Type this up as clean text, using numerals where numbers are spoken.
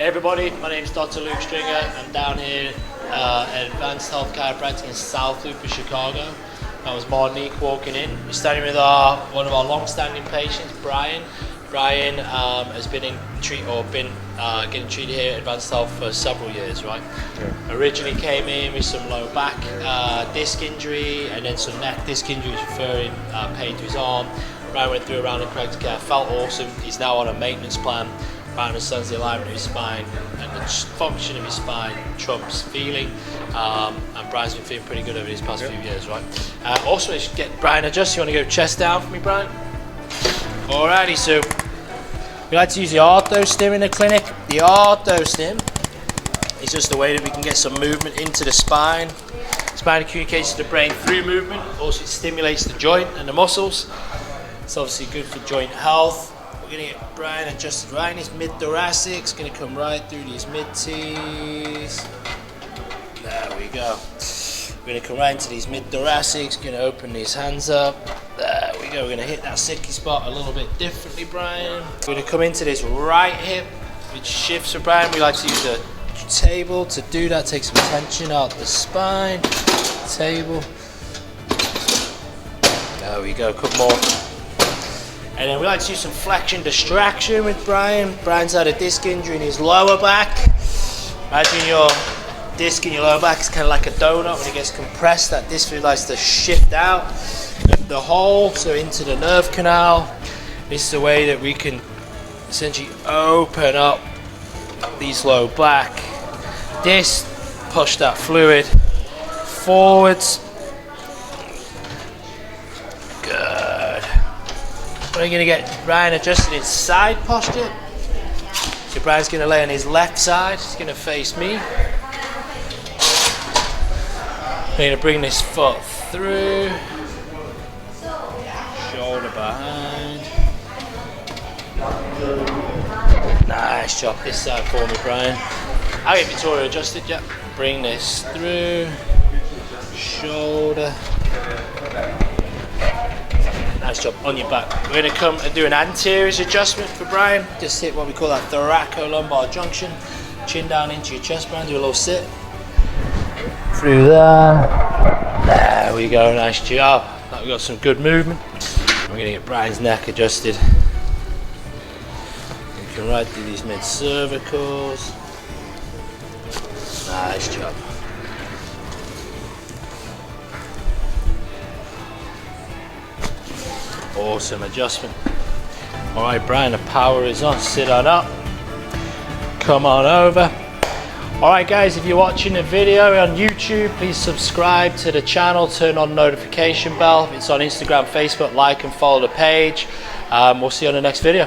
everybody, my name is Dr. Luke Stringer. I'm down here at Advanced Health Chiropractic in South Loop of Chicago. That was Monique walking in. We're standing with one of our long-standing patients, Brian. Brian has been getting treated here at Advanced Health for several years, right? Yeah. Originally came in with some low back disc injury and then some neck disc injury, referring pain to his arm. Brian went through a round of corrective care, felt awesome. He's now on a maintenance plan. Brian understands the alignment of his spine and the function of his spine trumps feeling. And Brian's been feeling pretty good over these past few years, right? Also, let's get Brian adjusted. You want to go chest down for me, Brian? Alrighty, so we like to use the ortho stim in the clinic. The ortho stim is just a way that we can get some movement into the spine. Spine communicates to the brain through movement. Also, it stimulates the joint and the muscles. It's obviously good for joint health. We're going to get Brian adjusted right in his mid-thoracic. It's going to come right through these mid-T's. There we go. We're going to come right into these mid-thoracics. Going to open these hands up. There we go. We're going to hit that sticky spot a little bit differently, Brian. We're going to come into this right hip, which shifts for Brian. We like to use the table to do that. Take some tension out the spine. Table. There we go. A couple more. And then we like to use some flexion distraction with Brian. Brian's had a disc injury in his lower back. Imagine your disc in your lower back is kind of like a donut. When it gets compressed, that disc likes to shift out the hole, so into the nerve canal. This is a way that we can essentially open up these low back discs, push that fluid forwards. Good. We're going to get Brian adjusted in side posture. So Brian's going to lay on his left side. He's going to face me. We're going to bring this foot through. Shoulder behind. Nice job. This side for me, Brian. I'll get Victoria adjusted. Yep. Bring this through. Shoulder. Nice job on your back. We're going to come and do an anterior adjustment for Brian. Just hit what we call that thoracolumbar junction. Chin down into your chest, Brian. Do a little sit. Through there. There we go. Nice job. Now we've got some good movement. We're going to get Brian's neck adjusted. You can right through these mid-cervicals. Nice job. Awesome adjustment. All right, Brian, the power is on. Sit on up. Come on over. All right, guys, if you're watching the video on YouTube, please subscribe to the channel, turn on notification bell. If it's on Instagram, Facebook, like and follow the page. We'll see you on the next video.